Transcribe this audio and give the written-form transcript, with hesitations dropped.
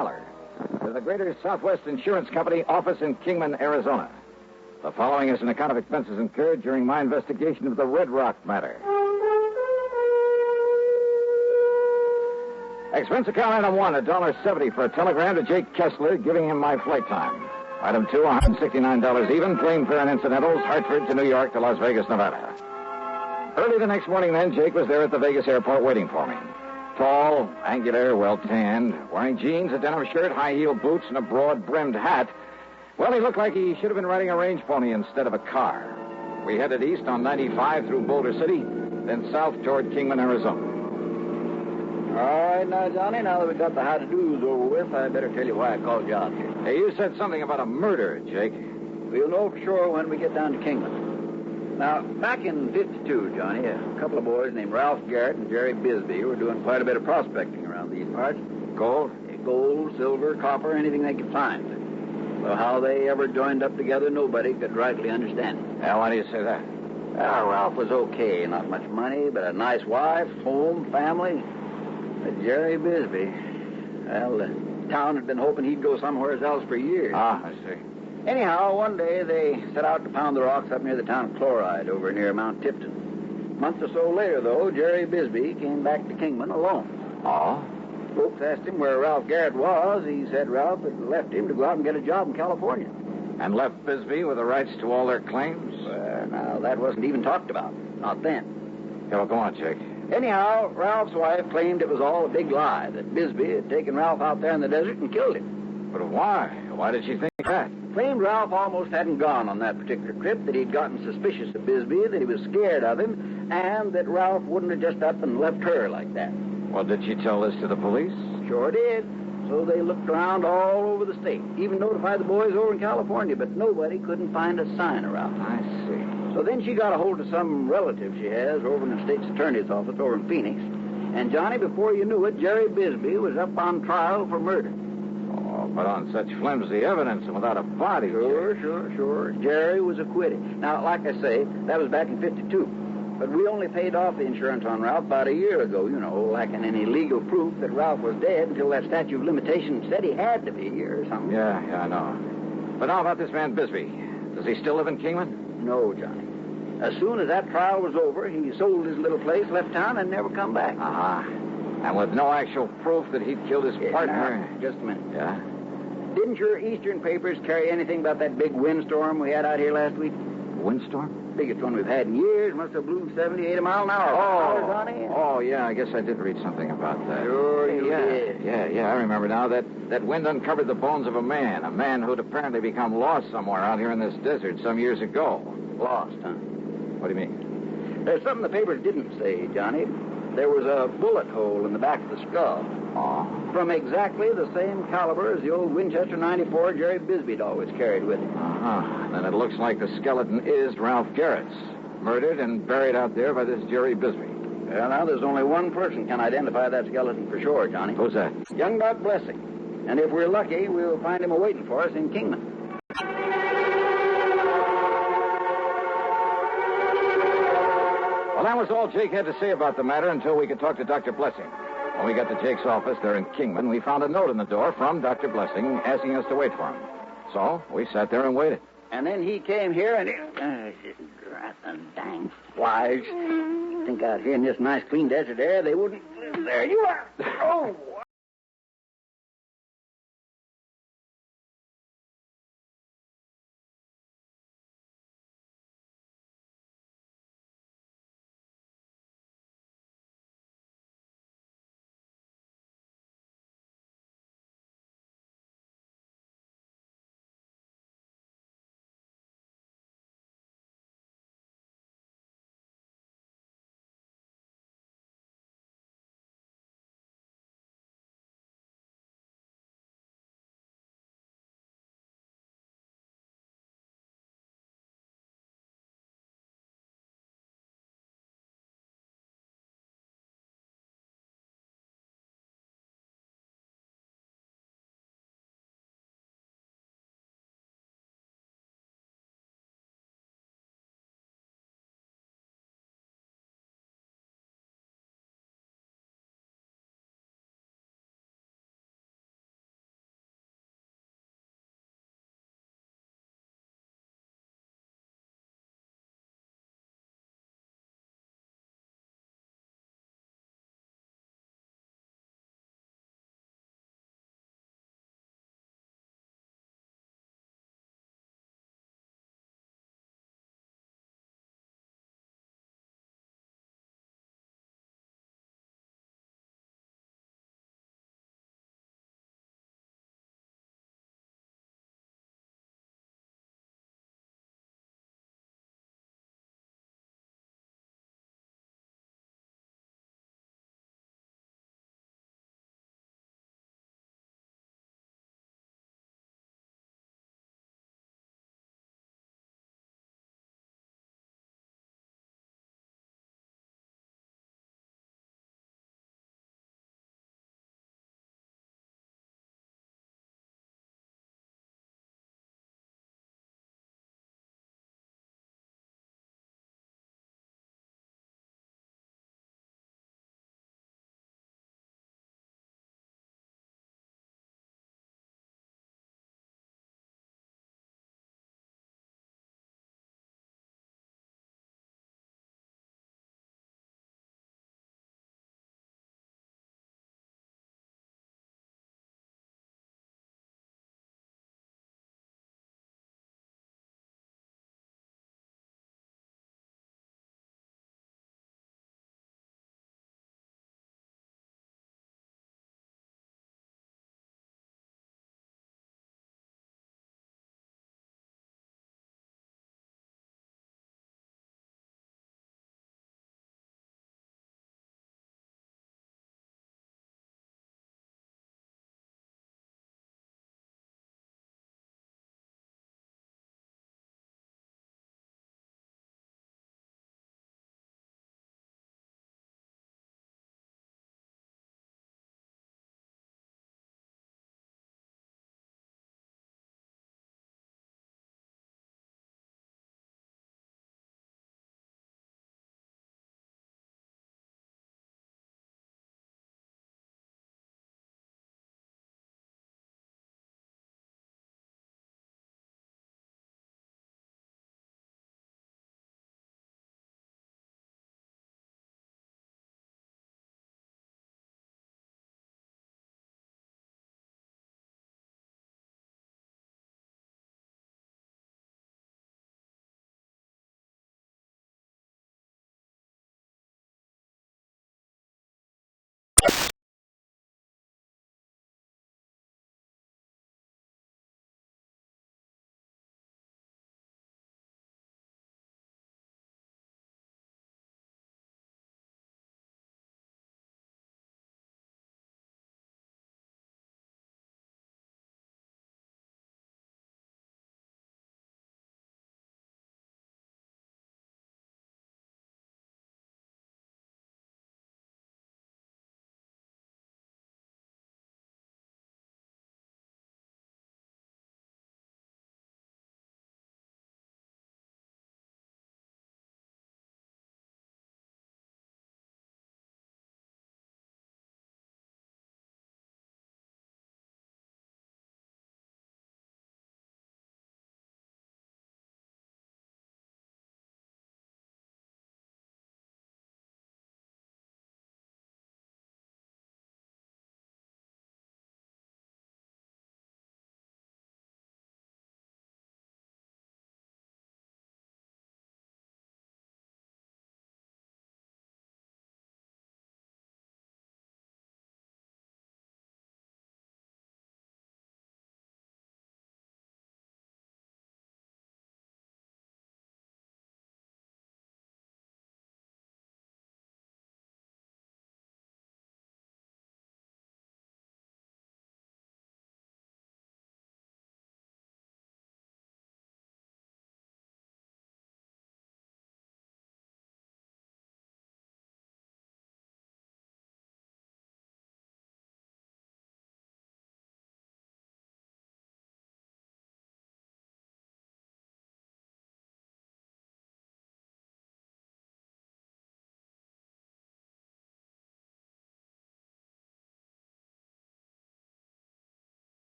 Keller, to the Greater Southwest Insurance Company office in Kingman, Arizona. The following is an account of expenses incurred during my investigation of the Redrock matter. Expense account item 1, $1.70 for a telegram to Jake Kessler, giving him my flight time. Item 2, $169 even, plane fare and incidentals, Hartford to New York to Las Vegas, Nevada. Early the next morning, then, Jake was there at the Vegas airport waiting for me. Tall, angular, well-tanned, wearing jeans, a denim shirt, high-heeled boots, and a broad-brimmed hat. Well, he looked like he should have been riding a range pony instead of a car. We headed east on 95 through Boulder City, then south toward Kingman, Arizona. All right, now, Johnny, now that we got the how-to-dos over with, I better tell you why I called you out here. Hey, you said something about a murder, Jake. We'll know for sure when we get down to Kingman. Now, back in 52, Johnny, a couple of boys named Ralph Garrett and Jerry Bisbee were doing quite a bit of prospecting around these parts. Gold? Gold, silver, copper, anything they could find. Well, how they ever joined up together, nobody could rightly understand it. Yeah, why do you say that? Well, Ralph was okay. Not much money, but a nice wife, home, family. But Jerry Bisbee, well, the town had been hoping he'd go somewhere else for years. Ah, I see. Anyhow, one day they set out to pound the rocks up near the town of Chloride over near Mount Tipton. A month or so later, though, Jerry Bisbee came back to Kingman alone. Oh? Folks asked him where Ralph Garrett was. He said Ralph had left him to go out and get a job in California. And left Bisbee with the rights to all their claims? Now, that wasn't even talked about. Not then. Yeah, well, go on, Jake. Anyhow, Ralph's wife claimed it was all a big lie, that Bisbee had taken Ralph out there in the desert and killed him. But why? Why did she think that? Claimed Ralph almost hadn't gone on that particular trip, that he'd gotten suspicious of Bisbee, that he was scared of him, and that Ralph wouldn't have just up and left her like that. Well, did she tell this to the police? Sure did. So they looked around all over the state, even notified the boys over in California, but nobody couldn't find a sign of Ralph. I see. So then she got a hold of some relative she has over in the state's attorney's office over in Phoenix. And, Johnny, before you knew it, Jerry Bisbee was up on trial for murder. Oh, but on such flimsy evidence and without a body. Sure. Jerry was acquitted. Now, like I say, that was back in 52. But we only paid off the insurance on Ralph about a year ago, lacking any legal proof that Ralph was dead until that statute of limitations said he had to be here or something. Yeah, I know. But how about this man Bisbee? Does he still live in Kingman? No, Johnny. As soon as that trial was over, he sold his little place, left town, and never come back. And with no actual proof that he'd killed his partner. Now, just a minute. Yeah? Didn't your Eastern papers carry anything about that big windstorm we had out here last week? Windstorm? Biggest one we've had in years. Must have blew 70, 80 mile an hour. Johnny. Oh, yeah, I guess I did read something about that. Sure you did. Yeah, I remember now. That wind uncovered the bones of a man who'd apparently become lost somewhere out here in this desert some years ago. Lost, huh? What do you mean? There's something the papers didn't say, Johnny. There was a bullet hole in the back of the skull. Oh? From exactly the same caliber as the old Winchester 94 Jerry Bisbee'd always carried with him. Then it looks like the skeleton is Ralph Garrett's. Murdered and buried out there by this Jerry Bisbee. Well, now, there's only one person can identify that skeleton for sure, Johnny. Who's that? Young Doc Blessing. And if we're lucky, we'll find him awaiting for us in Kingman. Well, that was all Jake had to say about the matter until we could talk to Dr. Blessing. When we got to Jake's office there in Kingman, we found a note on the door from Dr. Blessing asking us to wait for him. So we sat there and waited. And then he came here and... dang flies. Think out here in this nice, clean desert air, they wouldn't live there. You are... Oh!